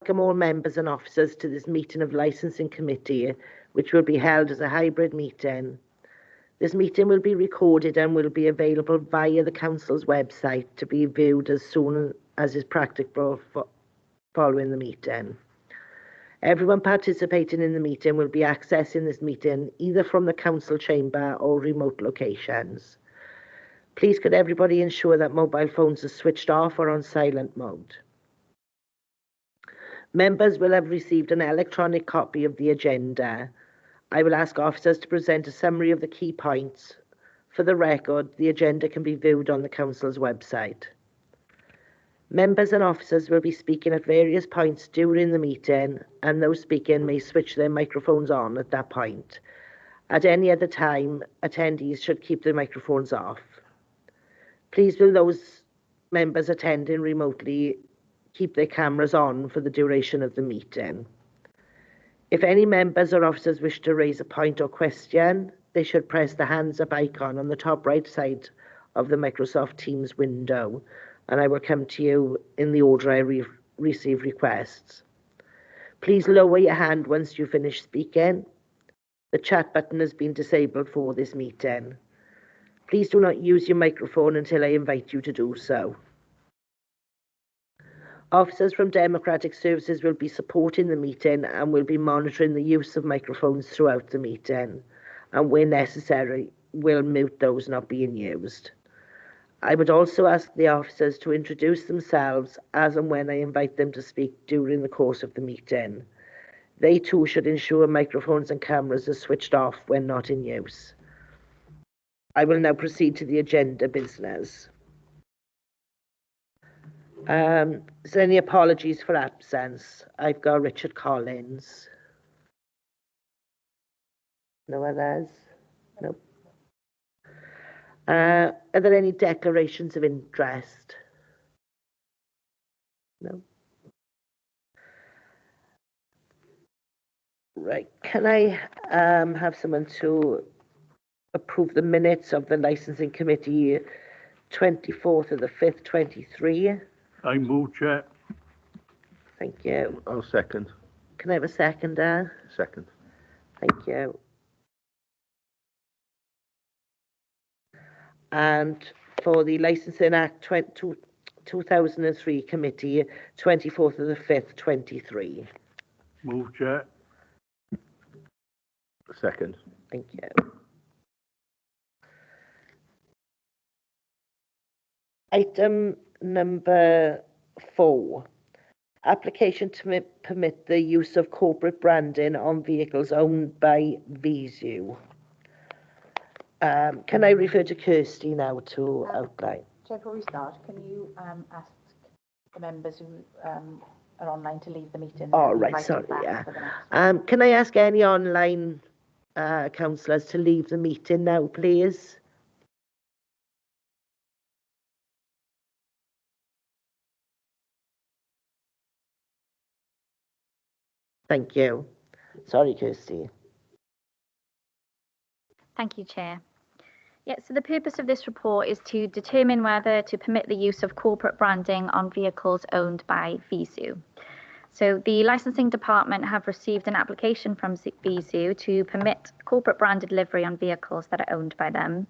welcome all members and officers to this meeting of Licensing Committee, which will be held as a hybrid meeting. This meeting will be recorded and will be available via the Council's website to be viewed as soon as is practicable following the meeting. Everyone participating in the meeting will be accessing this meeting either from the Council chamber or remote locations. Please could everybody ensure that mobile phones are switched off or on silent mode. Members will have received an electronic copy of the agenda. I will ask officers to present a summary of the key points. For the record, the agenda can be viewed on the Council's website. Members and officers will be speaking at various points during the meeting, and those speaking may switch their microphones on at that point. At any other time, attendees should keep their microphones off. Please will those members attending remotely keep their cameras on for the duration of the meeting. If any members or officers wish to raise a point or question, they should press the hands up icon on the top right side of the Microsoft Teams window, and I will come to you in the order I receive requests. Please lower your hand once you finish speaking. The chat button has been disabled for this meeting. Please do not use your microphone until I invite you to do so. Officers from Democratic Services will be supporting the meeting and will be monitoring the use of microphones throughout the meeting, and where necessary, will mute those not being used. I would also ask the officers to introduce themselves as and when I invite them to speak during the course of the meeting. They too should ensure microphones and cameras are switched off when not in use. I will now proceed to the agenda business. Is there any apologies for absence? I've got Richard Collins. No others? No. Are there any declarations of interest? No. Right. Can I have someone to approve the minutes of the Licensing Committee 24th of the 5th, 23? I move, Chair. Thank you. I'll second. Can I have a seconder? Second. Thank you. And for the Licensing Act 2003 Committee, 24th of the 5th, 23. Move, Chair. Second. Thank you. Item number 4. Application to permit the use of corporate branding on vehicles owned by Visu. Can I refer to Kirsty now to outline? Chair, before we start, can you ask the members who are online to leave the meeting? Oh, right, sorry, yeah. Can I ask any online councillors to leave the meeting now, please? Thank you. Sorry, Kirsty. Thank you, Chair. Yeah, so the purpose of this report is to determine whether to permit the use of corporate branding on vehicles owned by Visu. So the licensing department have received an application from Visu to permit corporate branded livery on vehicles that are owned by them.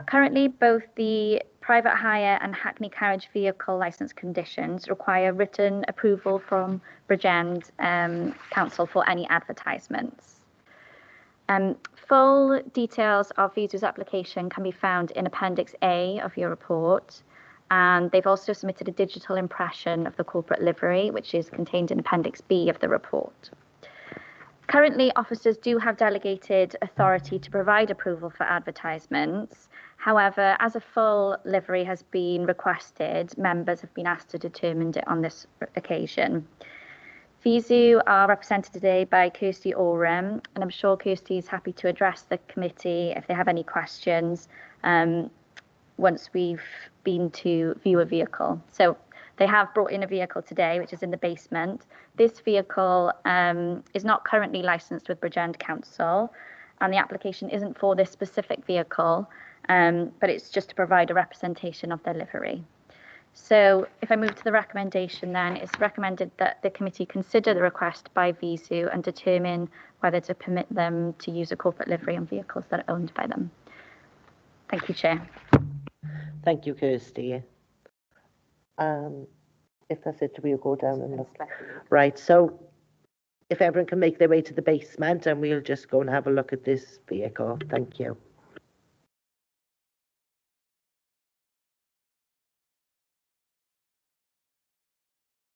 Currently, both the private hire and Hackney carriage vehicle licence conditions require written approval from Bridgend Council for any advertisements. Full details of Visu's application can be found in Appendix A of your report, and they've also submitted a digital impression of the corporate livery, which is contained in Appendix B of the report. Currently, officers do have delegated authority to provide approval for advertisements. However, as a full livery has been requested, members have been asked to determine it on this occasion. Visu are represented today by Kirsty Oram, and I'm sure Kirsty is happy to address the committee if they have any questions once we've been to view a vehicle. So they have brought in a vehicle today, which is in the basement. This vehicle is not currently licensed with Bridgend Council, and the application isn't for this specific vehicle, but it's just to provide a representation of their livery. So if I move to the recommendation, then it's recommended that the committee consider the request by VISU and determine whether to permit them to use a corporate livery on vehicles that are owned by them. Thank you, Chair. Thank you, Kirsty. If that's it, we'll go down and look. Right, so if everyone can make their way to the basement, and we'll just go and have a look at this vehicle. Thank you.